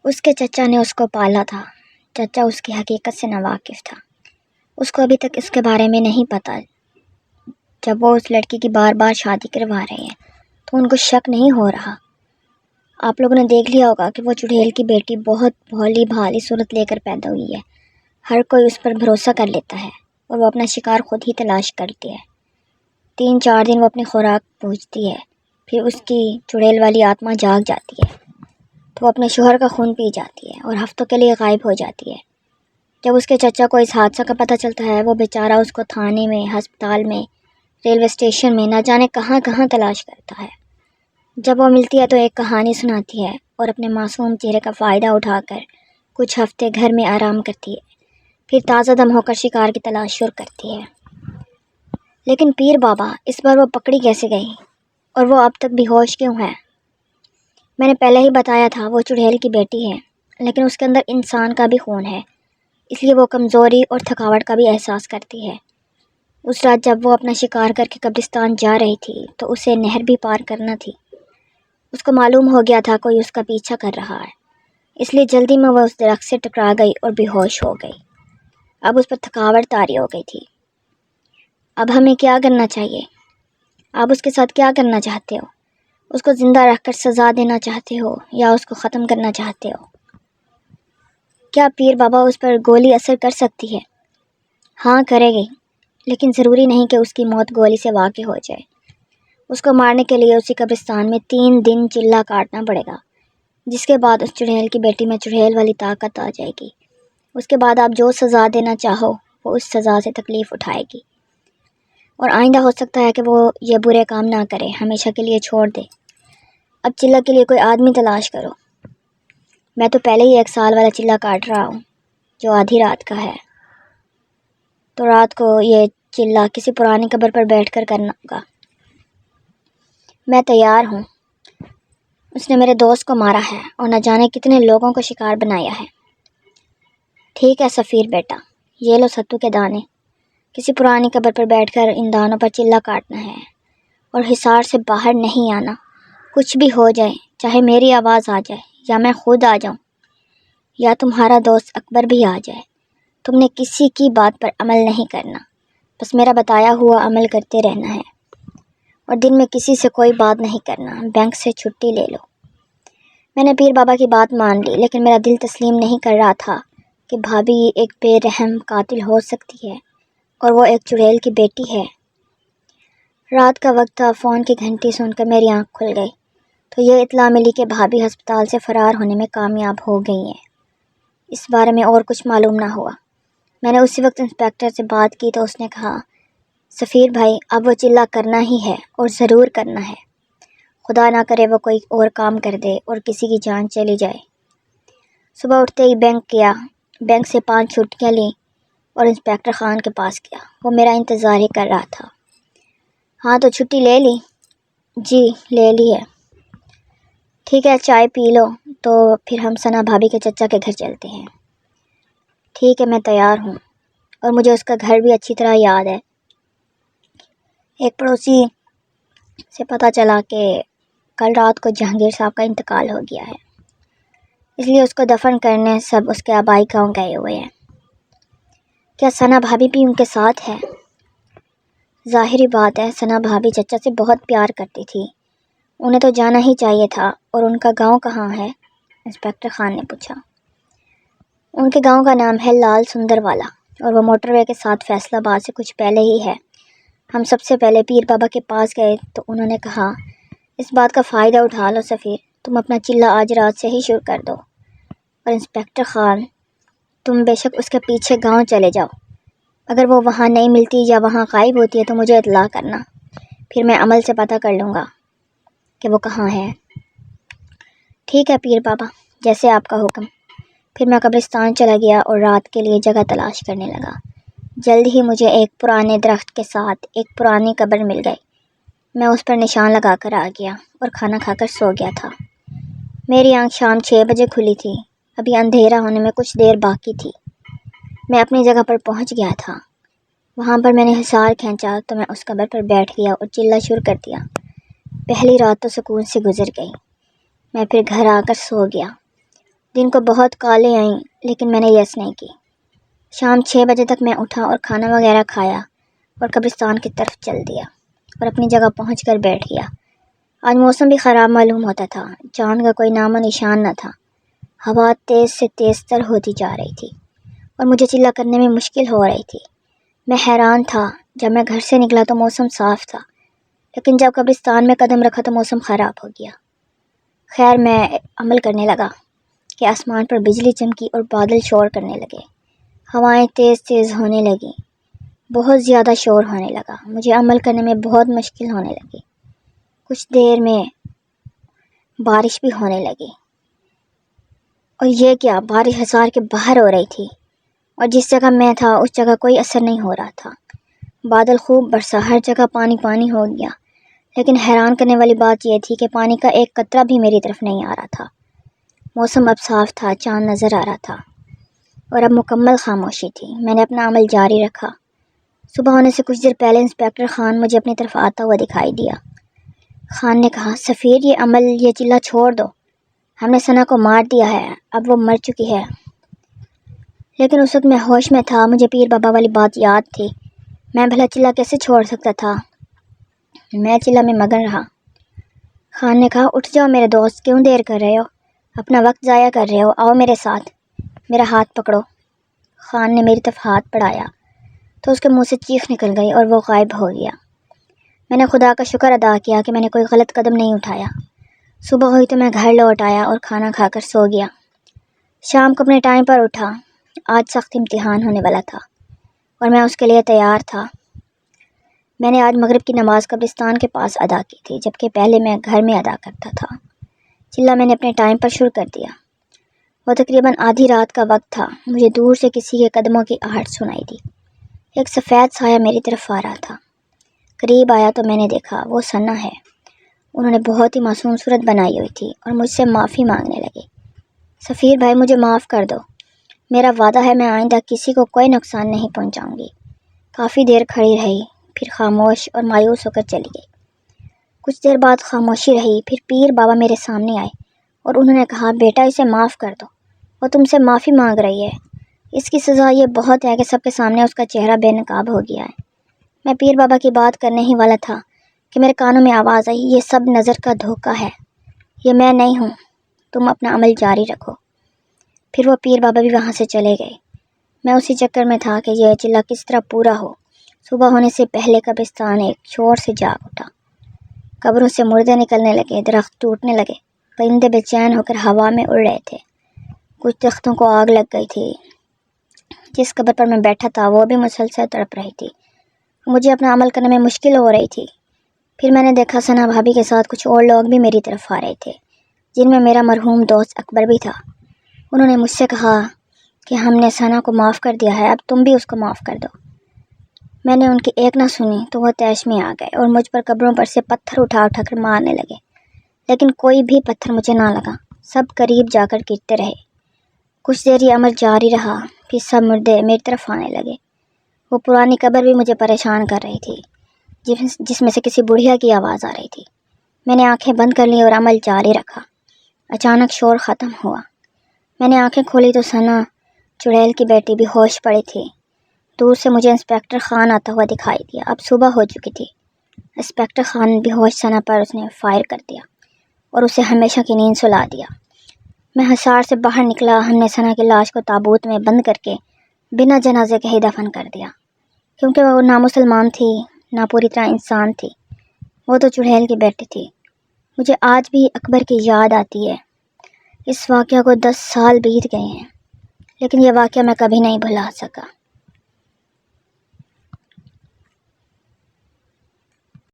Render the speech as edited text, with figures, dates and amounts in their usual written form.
اس کے چچا نے اس کو پالا تھا۔ چچا اس کی حقیقت سے ناواقف تھا۔ اس کو ابھی تک اس کے بارے میں نہیں پتہ۔ جب وہ اس لڑکی کی بار بار شادی کروا رہے ہیں تو ان کو شک نہیں ہو رہا۔ آپ لوگوں نے دیکھ لیا ہوگا کہ وہ چڑیل کی بیٹی بہت بھولی بھالی صورت لے کر پیدا ہوئی ہے۔ ہر کوئی اس پر بھروسہ کر لیتا ہے اور وہ اپنا شکار خود ہی تلاش کرتی ہے۔ 3-4 دن وہ اپنی خوراک پوجتی ہے، پھر اس کی چڑیل والی آتما جاگ جاتی ہے تو وہ اپنے شوہر کا خون پی جاتی ہے اور ہفتوں کے لیے غائب ہو جاتی ہے۔ جب اس کے چچا کو اس حادثہ کا پتہ چلتا ہے، وہ بیچارہ اس کو تھانے میں، ہسپتال میں، ریلوے اسٹیشن میں، نہ جانے کہاں کہاں تلاش کرتا ہے۔ جب وہ ملتی ہے تو ایک کہانی سناتی ہے اور اپنے معصوم چہرے کا فائدہ اٹھا کر کچھ ہفتے گھر میں آرام کرتی ہے، پھر تازہ دم ہو کر شکار کی تلاش شروع کرتی ہے۔ لیکن پیر بابا، اس بار وہ پکڑی کیسے گئی اور وہ اب تک بے ہوش کیوں ہے؟ میں نے پہلے ہی بتایا تھا وہ چڑیل کی بیٹی ہے، لیکن اس کے اندر انسان کا بھی خون ہے، اس لیے وہ کمزوری اور تھکاوٹ کا بھی احساس کرتی ہے۔ اس رات جب وہ اپنا شکار کر کے قبرستان جا رہی تھی تو اسے نہر بھی پار کرنا تھی۔ اس کو معلوم ہو گیا تھا کوئی اس کا پیچھا کر رہا ہے، اس لیے جلدی میں وہ اس درخت سے ٹکرا گئی اور بے ہوش ہو گئی۔ اب اس پر تھکاوٹ طاری ہو گئی تھی۔ اب ہمیں کیا کرنا چاہیے؟ آپ اس کے ساتھ کیا کرنا چاہتے ہو؟ اس کو زندہ رکھ کر سزا دینا چاہتے ہو یا اس کو ختم کرنا چاہتے ہو؟ کیا پیر بابا اس پر گولی اثر کر سکتی ہے؟ ہاں کرے گی، لیکن ضروری نہیں کہ اس کی موت گولی سے واقع ہو جائے۔ اس کو مارنے کے لیے اسی قبرستان میں 3 دن چلہ کاٹنا پڑے گا، جس کے بعد اس چڑیل کی بیٹی میں چڑیل والی طاقت آ جائے گی۔ اس کے بعد آپ جو سزا دینا چاہو وہ اس سزا سے تکلیف اٹھائے گی، اور آئندہ ہو سکتا ہے کہ وہ یہ برے کام نہ کرے، ہمیشہ کے لیے چھوڑ دے۔ اب چلہ کے لیے کوئی آدمی تلاش کرو۔ میں تو پہلے ہی 1 سال والا چلہ کاٹ رہا ہوں جو آدھی رات کا ہے، تو رات کو یہ چلہ کسی پرانی قبر پر بیٹھ کر کرنا ہوگا۔ میں تیار ہوں۔ اس نے میرے دوست کو مارا ہے اور نہ جانے کتنے لوگوں کو شکار بنایا ہے۔ ٹھیک ہے سفیر بیٹا، یہ لو ستو کے دانے۔ کسی پرانی قبر پر بیٹھ کر ان دانوں پر چلہ کاٹنا ہے اور حصار سے باہر نہیں آنا۔ کچھ بھی ہو جائے، چاہے میری آواز آ جائے یا میں خود آ جاؤں یا تمہارا دوست اکبر بھی آ جائے، تم نے کسی کی بات پر عمل نہیں کرنا، بس میرا بتایا ہوا عمل کرتے رہنا ہے، اور دن میں کسی سے کوئی بات نہیں کرنا۔ بینک سے چھٹی لے لو۔ میں نے پیر بابا کی بات مان لی، لیکن میرا دل تسلیم نہیں کر رہا تھا کہ بھابھی ایک بے رحم قاتل ہو سکتی ہے اور وہ ایک چڑیل کی بیٹی ہے۔ رات کا وقت تھا، فون کی گھنٹی سن کر میری آنکھ کھل گئی تو یہ اطلاع ملی کہ بھابھی ہسپتال سے فرار ہونے میں کامیاب ہو گئی ہیں۔ اس بارے میں اور کچھ معلوم نہ ہوا۔ میں نے اسی وقت انسپکٹر سے بات کی تو اس نے کہا، سفیر بھائی اب وہ چلہ کرنا ہی ہے اور ضرور کرنا ہے، خدا نہ کرے وہ کوئی اور کام کر دے اور کسی کی جان چلی جائے۔ صبح اٹھتے ہی بینک سے 5 چھٹیاں لیں اور انسپکٹر خان کے پاس گیا۔ وہ میرا انتظار ہی کر رہا تھا۔ ہاں تو چھٹی لے لی؟ جی لے لی ہے۔ ٹھیک ہے، چائے پی لو تو پھر ہم ثنا بھابھی کے چچا کے گھر چلتے ہیں۔ ٹھیک ہے، میں تیار ہوں، اور مجھے اس کا گھر بھی اچھی طرح یاد ہے۔ ایک پڑوسی سے پتہ چلا کہ کل رات کو جہانگیر صاحب کا انتقال ہو گیا ہے، اس لیے اس کو دفن کرنے سب اس کے آبائی گاؤں گئے ہوئے ہیں۔ کیا ثنا بھابھی بھی ان کے ساتھ ہے؟ ظاہری بات ہے، ثنا بھابھی چچا سے بہت پیار کرتی تھی، انہیں تو جانا ہی چاہیے تھا۔ اور ان کا گاؤں کہاں ہے؟ انسپکٹر خان نے پوچھا۔ ان کے گاؤں کا نام ہے لال سندر والا، اور وہ موٹر وے کے ساتھ فیصل آباد سے کچھ پہلے ہی ہے۔ ہم سب سے پہلے پیر بابا کے پاس گئے تو انہوں نے کہا، اس بات کا فائدہ اٹھا لو سفیر، تم اپنا چلہ آج رات سے ہی شروع کر دو، اور انسپکٹر خان تم بے شک اس کے پیچھے گاؤں چلے جاؤ، اگر وہ وہاں نہیں ملتی یا وہاں غائب ہوتی ہے تو مجھے اطلاع کرنا، پھر میں عمل سے پتہ کر لوں گا کہ وہ کہاں ہے۔ ٹھیک ہے پیر بابا، جیسے آپ کا حکم۔ پھر میں قبرستان چلا گیا اور رات کے لیے جگہ تلاش کرنے لگا۔ جلد ہی مجھے ایک پرانے درخت کے ساتھ ایک پرانی قبر مل گئی۔ میں اس پر نشان لگا کر آ گیا اور کھانا کھا کر سو گیا تھا۔ میری آنکھ شام 6 بجے کھلی تھی، ابھی اندھیرا ہونے میں کچھ دیر باقی تھی۔ میں اپنی جگہ پر پہنچ گیا تھا۔ وہاں پر میں نے حصار کھینچا تو میں اس قبر پر بیٹھ گیا اور چلہ شروع کر دیا۔ پہلی رات تو سکون سے گزر گئی۔ میں پھر گھر آ کر سو گیا دن کو بہت کالیں آئیں لیکن میں نے یس نہیں کی۔ شام 6 بجے تک میں اٹھا اور کھانا وغیرہ کھایا اور قبرستان کی طرف چل دیا اور اپنی جگہ پہنچ کر بیٹھ گیا۔ آج موسم بھی خراب معلوم ہوتا تھا، چاند کا کوئی نام و نشان نہ تھا۔ ہوا تیز سے تیز تر ہوتی جا رہی تھی اور مجھے چلا کرنے میں مشکل ہو رہی تھی۔ میں حیران تھا، جب میں گھر سے نکلا تو موسم صاف تھا، لیکن جب قبرستان میں قدم رکھا تو موسم خراب ہو گیا۔ خیر، میں عمل کرنے لگا کہ آسمان پر بجلی چمکی اور بادل شور کرنے لگے، ہوائیں تیز تیز ہونے لگیں، بہت زیادہ شور ہونے لگا۔ مجھے عمل کرنے میں بہت مشکل ہونے لگی۔ کچھ دیر میں بارش بھی ہونے لگی، اور یہ کیا، بارش حصار کے باہر ہو رہی تھی، اور جس جگہ میں تھا اس جگہ کوئی اثر نہیں ہو رہا تھا۔ بادل خوب برسا، ہر جگہ پانی پانی ہو گیا، لیکن حیران کرنے والی بات یہ تھی کہ پانی کا ایک قطرہ بھی میری طرف نہیں آ رہا تھا۔ موسم اب صاف تھا، چاند نظر آ رہا تھا، اور اب مکمل خاموشی تھی۔ میں نے اپنا عمل جاری رکھا۔ صبح ہونے سے کچھ دیر پہلے انسپکٹر خان مجھے اپنی طرف آتا ہوا دکھائی دیا۔ خان نے کہا، سفیر، یہ عمل، یہ چلہ چھوڑ دو، ہم نے ثنا کو مار دیا ہے، اب وہ مر چکی ہے۔ لیکن اس وقت میں ہوش میں تھا، مجھے پیر بابا والی بات یاد تھی، میں بھلا چلہ کیسے چھوڑ سکتا تھا؟ میں چلہ میں مگن رہا۔ خان نے کہا، اٹھ جاؤ میرے دوست، کیوں دیر کر رہے ہو؟ اپنا وقت ضائع کر رہے ہو، آؤ میرے ساتھ، میرا ہاتھ پکڑو۔ خان نے میری طرف ہاتھ بڑھایا تو اس کے منہ سے چیخ نکل گئی اور وہ غائب ہو گیا۔ میں نے خدا کا شکر ادا کیا کہ میں نے کوئی غلط قدم نہیں اٹھایا۔ صبح ہوئی تو میں گھر لوٹ آیا اور کھانا کھا کر سو گیا۔ شام کو اپنے ٹائم پر اٹھا۔ آج سخت امتحان ہونے والا تھا اور میں اس کے لیے تیار تھا۔ میں نے آج مغرب کی نماز قبرستان کے پاس ادا کی تھی، جبکہ پہلے میں گھر میں ادا کرتا تھا۔ چلہ میں نے اپنے ٹائم پر شروع کر دیا۔ وہ تقریباً آدھی رات کا وقت تھا۔ مجھے دور سے کسی کے قدموں کی آہٹ سنائی دی۔ ایک سفید سایہ میری طرف آ رہا تھا۔ قریب آیا تو میں نے دیکھا وہ ثنا ہے۔ انہوں نے بہت ہی معصوم صورت بنائی ہوئی تھی اور مجھ سے معافی مانگنے لگے۔ سفیر بھائی، مجھے معاف کر دو، میرا وعدہ ہے میں آئندہ کسی کو کوئی نقصان نہیں پہنچاؤں گی۔ کافی دیر کھڑی رہی، پھر خاموش اور مایوس ہو کر چلی گئی۔ کچھ دیر بعد خاموشی رہی، پھر پیر بابا میرے سامنے آئے اور انہوں نے کہا، بیٹا اسے معاف کر دو، وہ تم سے معافی مانگ رہی ہے۔ اس کی سزا یہ بہت ہے کہ سب کے سامنے اس کا چہرہ بے نقاب ہو گیا ہے۔ میں پیر بابا کی بات کرنے ہی والا تھا کہ میرے کانوں میں آواز آئی، یہ سب نظر کا دھوکہ ہے، یہ میں نہیں ہوں، تم اپنا عمل جاری رکھو۔ پھر وہ پیر بابا بھی وہاں سے چلے گئے۔ میں اسی چکر میں تھا کہ یہ چلہ کس طرح پورا ہو۔ صبح ہونے سے پہلے قبرستان ایک شور سے جاگ اٹھا۔ قبروں سے مردے نکلنے لگے، درخت ٹوٹنے لگے، پرندے بے چین ہو کر ہوا میں اڑ رہے تھے۔ کچھ درختوں کو آگ لگ گئی تھی۔ جس قبر پر میں بیٹھا تھا وہ بھی مسلسل تڑپ رہی تھی۔ مجھے اپنا عمل کرنے میں مشکل ہو رہی تھی۔ پھر میں نے دیکھا ثنا بھابھی کے ساتھ کچھ اور لوگ بھی میری طرف آ رہے تھے، جن میں میرا مرحوم دوست اکبر بھی تھا۔ انہوں نے مجھ سے کہا کہ ہم نے ثنا کو معاف کر دیا ہے، اب تم بھی اس کو معاف کر دو۔ میں نے ان کی ایک نہ سنی تو وہ طیش میں آ گئے اور مجھ پر قبروں پر سے پتھر اٹھا اٹھا کر مارنے لگے، لیکن کوئی بھی پتھر مجھے نہ لگا، سب قریب جا کر گرتے رہے۔ کچھ دیر یہ عمل جاری رہا، پھر سب مردے میری طرف آنے لگے۔ وہ پرانی قبر بھی مجھے پریشان کر رہی تھی، جس میں سے کسی بڑھیا کی آواز آ رہی تھی۔ میں نے آنکھیں بند کر لیں اور عمل جاری رکھا۔ اچانک شور ختم ہوا۔ میں نے آنکھیں کھولی تو ثنا چڑیل کی بیٹی بھی ہوش پڑی تھی۔ دور سے مجھے انسپکٹر خان آتا ہوا دکھائی دیا۔ اب صبح ہو چکی تھی۔ انسپکٹر خان بھی ہوش ثنا پر اس نے فائر کر دیا اور اسے ہمیشہ کی نیند سلا دیا۔ میں حصار سے باہر نکلا۔ ہم نے ثنا کی لاش کو تابوت میں بند کر کے بنا جنازے کے ہی دفن کر دیا، کیونکہ وہ نہ مسلمان تھی نہ پوری طرح انسان تھی، وہ تو چڑیل کی بیٹی تھی۔ مجھے آج بھی اکبر کی یاد آتی ہے۔ اس واقعہ کو 10 سال بیت گئے ہیں، لیکن یہ واقعہ میں کبھی نہیں بھلا سکا۔